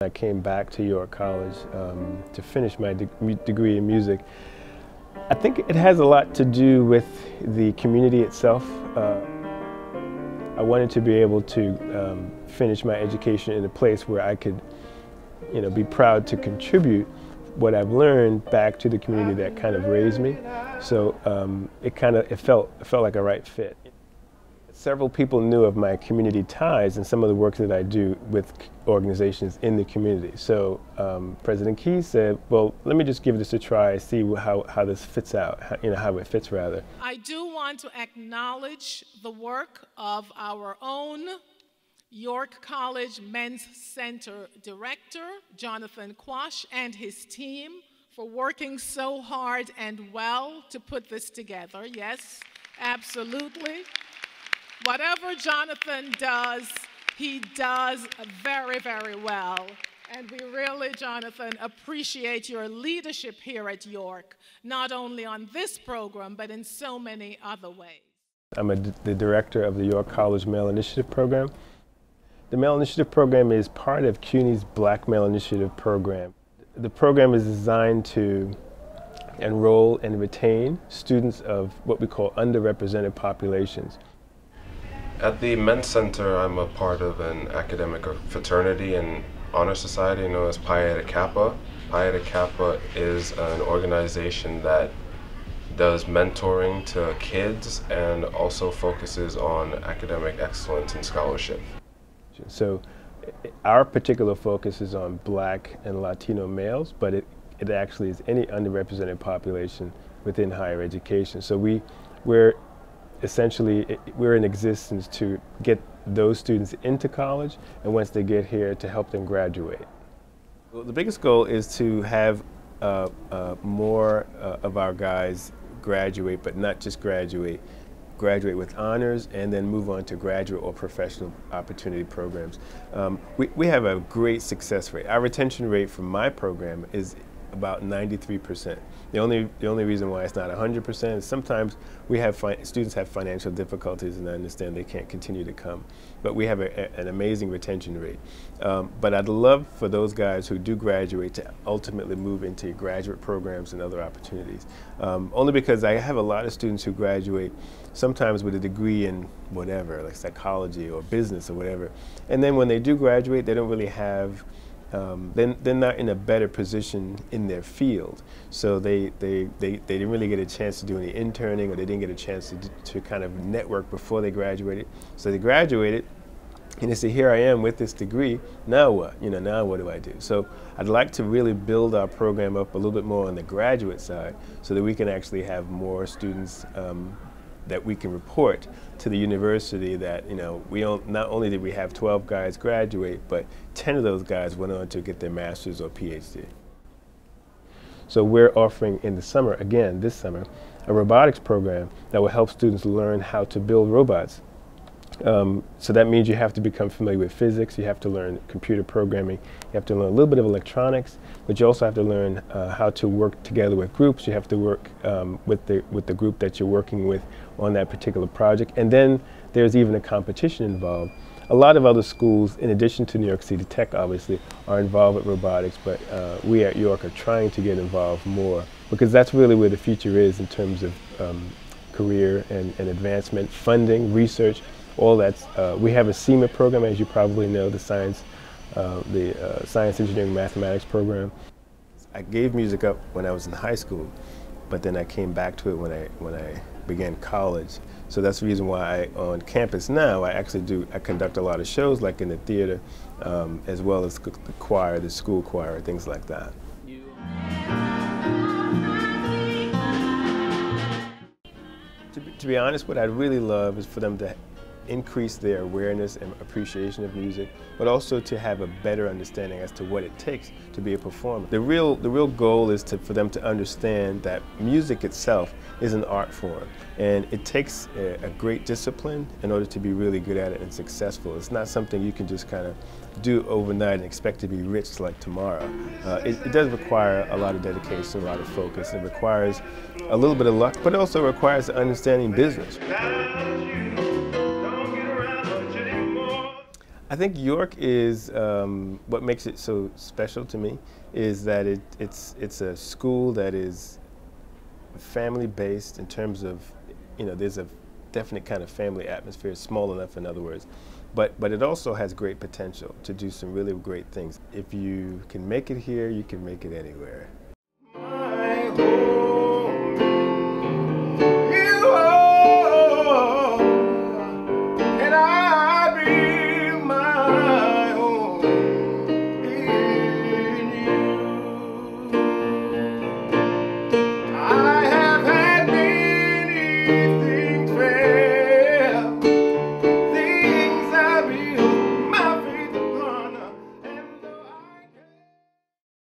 I came back to York College to finish my degree in music. I think it has a lot to do with the community itself. I wanted to be able to finish my education in a place where I could, be proud to contribute what I've learned back to the community that kind of raised me. So it felt like a right fit. Several people knew of my community ties and some of the work that I do with organizations in the community. So President Keys said, well, let me just give this a try, see how this fits out, how it fits rather. I do want to acknowledge the work of our own York College Men's Center Director, Jonathan Quash, and his team for working so hard and well to put this together. Yes, absolutely. Whatever Jonathan does, he does very, very well. And we really, Jonathan, appreciate your leadership here at York, not only on this program, but in so many other ways. I'm the director of the York College Male Initiative Program. The Male Initiative Program is part of CUNY's Black Male Initiative Program. The program is designed to enroll and retain students of what we call underrepresented populations. At the Men's Center, I'm a part of an academic fraternity and honor society known as Pi Eta Kappa. Pi Eta Kappa is an organization that does mentoring to kids and also focuses on academic excellence and scholarship. So our particular focus is on Black and Latino males, but it actually is any underrepresented population within higher education. So we're in existence to get those students into college, and once they get here, to help them graduate. Well, the biggest goal is to have more of our guys graduate, but not just graduate with honors and then move on to graduate or professional opportunity programs. We have a great success rate. Our retention rate from my program is about 93%. The only reason why it's not 100% is sometimes students have financial difficulties, and I understand they can't continue to come. But we have an amazing retention rate. But I'd love for those guys who do graduate to ultimately move into graduate programs and other opportunities. Only because I have a lot of students who graduate sometimes with a degree in whatever, like psychology or business or whatever. And then when they do graduate, they don't really have they're not in a better position in their field. So they didn't really get a chance to do any interning, or they didn't get a chance to kind of network before they graduated. So they graduated, and they say, here I am with this degree, now what? Now what do I do? So I'd like to really build our program up a little bit more on the graduate side so that we can actually have more students that we can report to the university that, not only did we have 12 guys graduate, but 10 of those guys went on to get their master's or PhD. So we're offering in the summer, again this summer, a robotics program that will help students learn how to build robots. So that means you have to become familiar with physics, you have to learn computer programming, you have to learn a little bit of electronics, but you also have to learn how to work together with groups. You have to work with the group that you're working with on that particular project. And then there's even a competition involved. A lot of other schools, in addition to New York City Tech obviously, are involved with robotics, but we at York are trying to get involved more, because that's really where the future is in terms of career and advancement, funding, research. All that's, we have a SEMA program, as you probably know, the Science, Engineering, Mathematics program. I gave music up when I was in high school, but then I came back to it when I began college. So that's the reason why on campus now, I conduct a lot of shows, like in the theater, as well as the choir, the school choir, things like that. To be honest, what I'd really love is for them to increase their awareness and appreciation of music, but also to have a better understanding as to what it takes to be a performer. The real goal is for them to understand that music itself is an art form, and it takes a great discipline in order to be really good at it and successful. It's not something you can just kind of do overnight and expect to be rich like tomorrow. It does require a lot of dedication, a lot of focus. It requires a little bit of luck, but it also requires understanding business. I think York is what makes it so special to me is that it's a school that is family based in terms of, there's a definite kind of family atmosphere. It's small enough, in other words, but it also has great potential to do some really great things. If you can make it here, you can make it anywhere. My home.